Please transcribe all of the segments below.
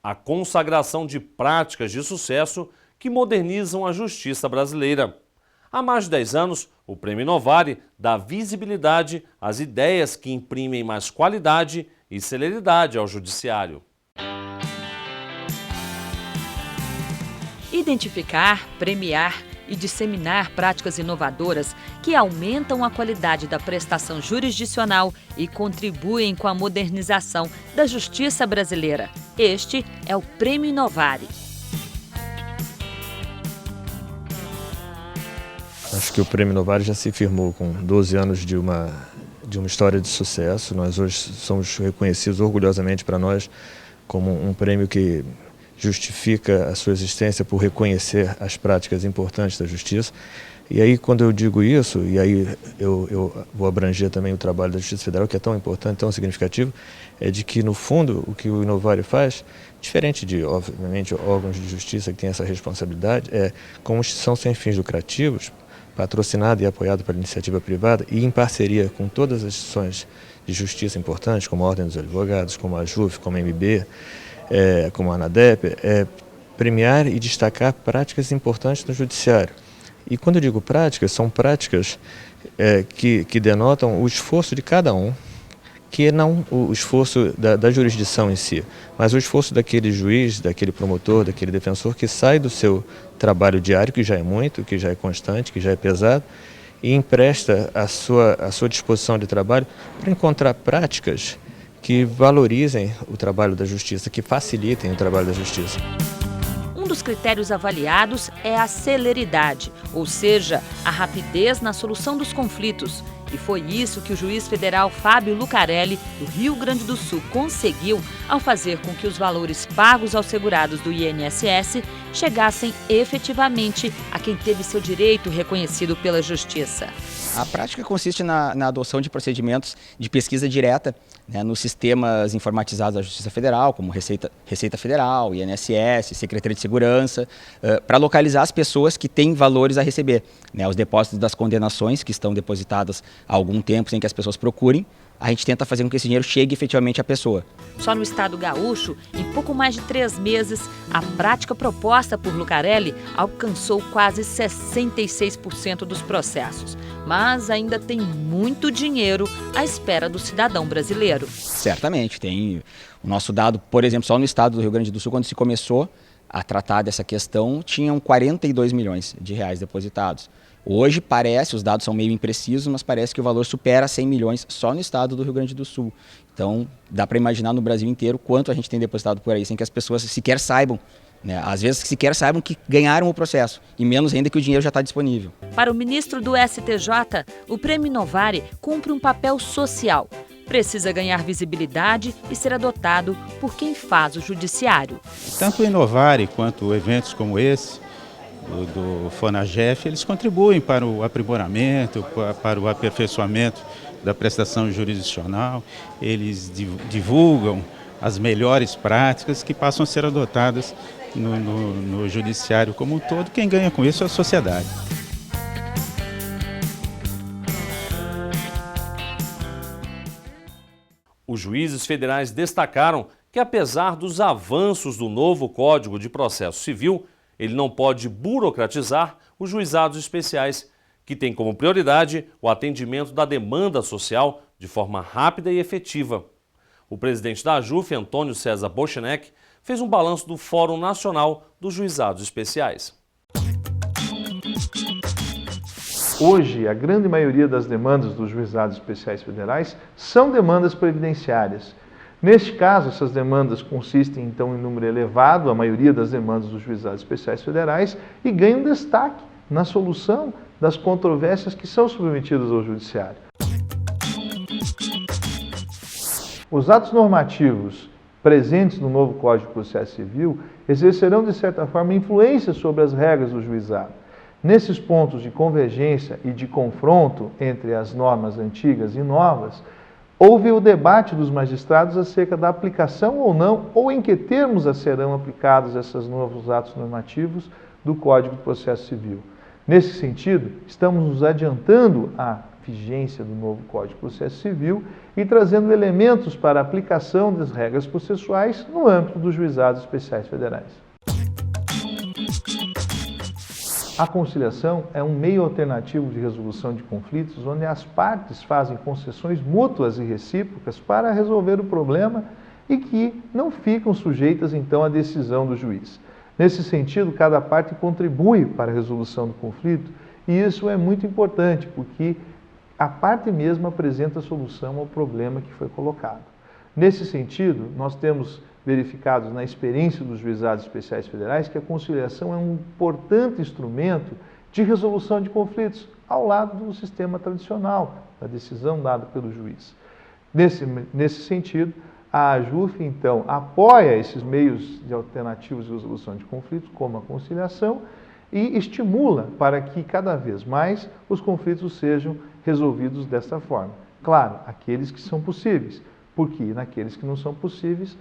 a consagração de práticas de sucesso que modernizam a justiça brasileira. Há mais de 10 anos, o Prêmio Novari dá visibilidade às ideias que imprimem mais qualidade e celeridade ao judiciário. Identificar, premiar e disseminar práticas inovadoras que aumentam a qualidade da prestação jurisdicional e contribuem com a modernização da justiça brasileira. Este é o Prêmio Novari. Acho que o Prêmio Novari já se firmou com 12 anos de uma história de sucesso. Nós hoje somos reconhecidos orgulhosamente para nós como um prêmio que justifica a sua existência por reconhecer as práticas importantes da justiça. E aí, quando eu digo isso, e aí eu vou abranger também o trabalho da Justiça Federal, que é tão importante, tão significativo, é de que, no fundo, o que o Novari faz, diferente de, obviamente, órgãos de justiça que têm essa responsabilidade, é como instituição sem fins lucrativos, patrocinada e apoiada pela iniciativa privada e em parceria com todas as instituições de justiça importantes, como a Ordem dos Advogados, como a JUF, como a MB, como a ANADEP, premiar e destacar práticas importantes no judiciário. E quando eu digo práticas, são práticas que denotam o esforço de cada um, que não o esforço da jurisdição em si, mas o esforço daquele juiz, daquele promotor, daquele defensor que sai do seu trabalho diário, que já é muito, que já é constante, que já é pesado, e empresta a sua disposição de trabalho para encontrar práticas que valorizem o trabalho da justiça, que facilitem o trabalho da justiça. Um dos critérios avaliados é a celeridade, ou seja, a rapidez na solução dos conflitos. E foi isso que o juiz federal Fábio Lucarelli, do Rio Grande do Sul, conseguiu ao fazer com que os valores pagos aos segurados do INSS chegassem efetivamente a quem teve seu direito reconhecido pela Justiça. A prática consiste na adoção de procedimentos de pesquisa direta, né, nos sistemas informatizados da Justiça Federal, como Receita Federal, INSS, Secretaria de Segurança, para localizar as pessoas que têm valores a receber, né, os depósitos das condenações que estão depositadas há algum tempo sem que as pessoas procurem. A gente tenta fazer com que esse dinheiro chegue efetivamente à pessoa. Só no estado gaúcho, em pouco mais de 3 meses, a prática proposta por Lucarelli alcançou quase 66% dos processos. Mas ainda tem muito dinheiro à espera do cidadão brasileiro. Certamente, tem o nosso dado, por exemplo, só no estado do Rio Grande do Sul, quando se começou a tratar dessa questão, tinham 42 milhões de reais depositados. Hoje parece, os dados são meio imprecisos, mas parece que o valor supera 100 milhões só no estado do Rio Grande do Sul. Então, dá para imaginar no Brasil inteiro quanto a gente tem depositado por aí, sem que as pessoas sequer saibam, né? Às vezes sequer saibam que ganharam o processo, e menos ainda que o dinheiro já está disponível. Para o ministro do STJ, o Prêmio Novari cumpre um papel social. Precisa ganhar visibilidade e ser adotado por quem faz o judiciário. Tanto o Novari quanto eventos como esse, do FONAGEF, eles contribuem para o aprimoramento, para o aperfeiçoamento da prestação jurisdicional, eles divulgam as melhores práticas que passam a ser adotadas no judiciário como um todo. Quem ganha com isso é a sociedade. Os juízes federais destacaram que, apesar dos avanços do novo Código de Processo Civil, ele não pode burocratizar os juizados especiais, que têm como prioridade o atendimento da demanda social de forma rápida e efetiva. O presidente da JUF, Antônio César Bochenek, fez um balanço do Fórum Nacional dos Juizados Especiais. Hoje, a grande maioria das demandas dos juizados especiais federais são demandas previdenciárias. Neste caso, essas demandas consistem, então, em número elevado, a maioria das demandas dos juizados especiais federais, e ganham destaque na solução das controvérsias que são submetidas ao judiciário. Os atos normativos presentes no novo Código de Processo Civil exercerão, de certa forma, influência sobre as regras do juizado. Nesses pontos de convergência e de confronto entre as normas antigas e novas, houve o debate dos magistrados acerca da aplicação ou não, ou em que termos serão aplicados esses novos atos normativos do Código de Processo Civil. Nesse sentido, estamos nos adiantando a vigência do novo Código de Processo Civil e trazendo elementos para a aplicação das regras processuais no âmbito dos juizados especiais federais. A conciliação é um meio alternativo de resolução de conflitos onde as partes fazem concessões mútuas e recíprocas para resolver o problema e que não ficam sujeitas então à decisão do juiz. Nesse sentido, cada parte contribui para a resolução do conflito e isso é muito importante porque a parte mesma apresenta a solução ao problema que foi colocado. Nesse sentido, nós temos verificado na experiência dos juizados especiais federais que a conciliação é um importante instrumento de resolução de conflitos ao lado do sistema tradicional, da decisão dada pelo juiz. Nesse sentido, a AJUF, então, apoia esses meios de alternativos de resolução de conflitos, como a conciliação, e estimula para que cada vez mais os conflitos sejam resolvidos desta forma. Claro, aqueles que são possíveis, porque naqueles que não são possíveis,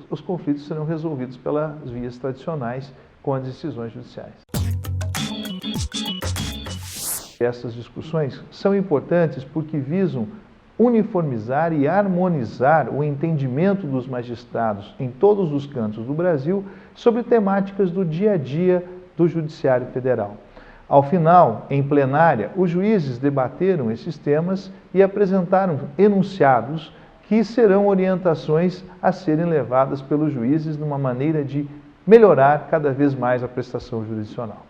os conflitos serão resolvidos pelas vias tradicionais com as decisões judiciais. Essas discussões são importantes porque visam uniformizar e harmonizar o entendimento dos magistrados em todos os cantos do Brasil sobre temáticas do dia a dia do Judiciário Federal. Ao final, em plenária, os juízes debateram esses temas e apresentaram enunciados que serão orientações a serem levadas pelos juízes numa maneira de melhorar cada vez mais a prestação jurisdicional.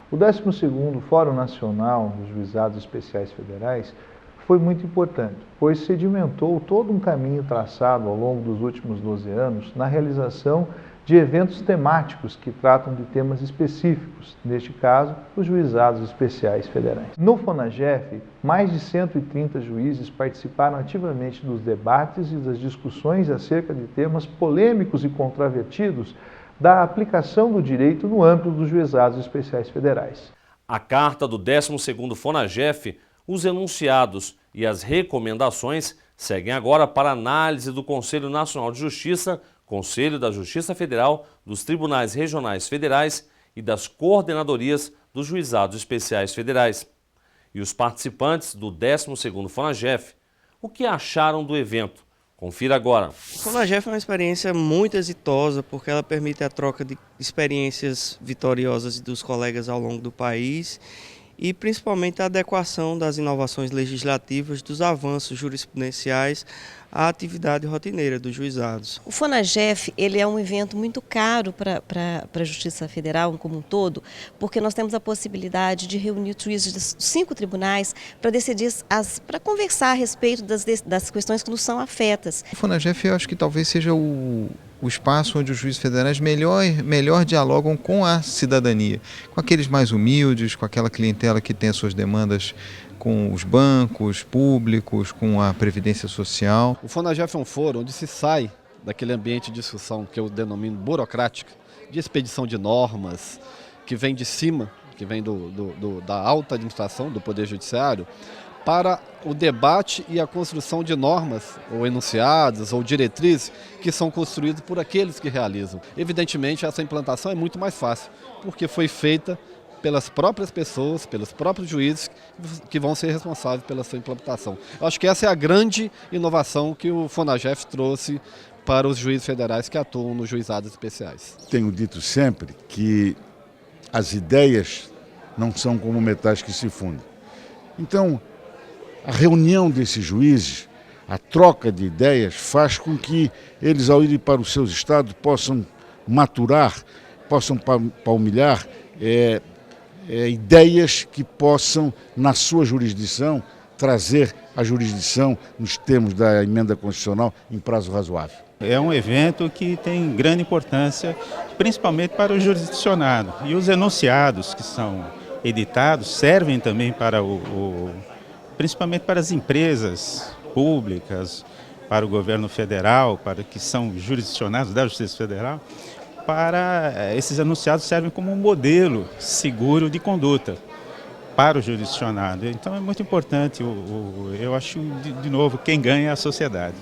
O 12º Fórum Nacional dos Juizados Especiais Federais foi muito importante, pois sedimentou todo um caminho traçado ao longo dos últimos 12 anos na realização de eventos temáticos que tratam de temas específicos, neste caso, os juizados especiais federais. No FONAGEF, mais de 130 juízes participaram ativamente dos debates e das discussões acerca de temas polêmicos e controvertidos da aplicação do direito no âmbito dos juizados especiais federais. A carta do 12º FONAGEF, os enunciados e as recomendações seguem agora para análise do Conselho Nacional de Justiça, Conselho da Justiça Federal, dos Tribunais Regionais Federais e das Coordenadorias dos Juizados Especiais Federais. E os participantes do 12º FONAGEF, o que acharam do evento? Confira agora. O FONAGEF é uma experiência muito exitosa porque ela permite a troca de experiências vitoriosas dos colegas ao longo do país e principalmente a adequação das inovações legislativas, dos avanços jurisprudenciais à atividade rotineira dos juizados. O FONAGEF ele é um evento muito caro para a Justiça Federal como um todo, porque nós temos a possibilidade de reunir os juízes dos 5 tribunais para decidir, para conversar a respeito das questões que nos são afetas. O FONAGEF eu acho que talvez seja o espaço onde os juízes federais melhor dialogam com a cidadania, com aqueles mais humildes, com aquela clientela que tem as suas demandas com os bancos públicos, com a Previdência Social. O FONAGEF é um fórum onde se sai daquele ambiente de discussão que eu denomino burocrática, de expedição de normas, que vem de cima, que vem da alta administração, do Poder Judiciário, para o debate e a construção de normas, ou enunciados, ou diretrizes, que são construídos por aqueles que realizam. Evidentemente, essa implantação é muito mais fácil, porque foi feita pelas próprias pessoas, pelos próprios juízes que vão ser responsáveis pela sua implantação. Eu acho que essa é a grande inovação que o FONAGEF trouxe para os juízes federais que atuam nos juizados especiais. Tenho dito sempre que as ideias não são como metais que se fundem. Então, a reunião desses juízes, a troca de ideias, faz com que eles, ao irem para os seus estados, possam maturar, possam palmilhar ideias que possam, na sua jurisdição, trazer a jurisdição nos termos da emenda constitucional em prazo razoável. É um evento que tem grande importância, principalmente para o jurisdicionado. E os enunciados que são editados servem também para principalmente para as empresas públicas, para o governo federal, para que são jurisdicionados da Justiça Federal. Para esses enunciados servem como um modelo seguro de conduta para o jurisdicionado. Então é muito importante, eu acho, de novo, quem ganha é a sociedade.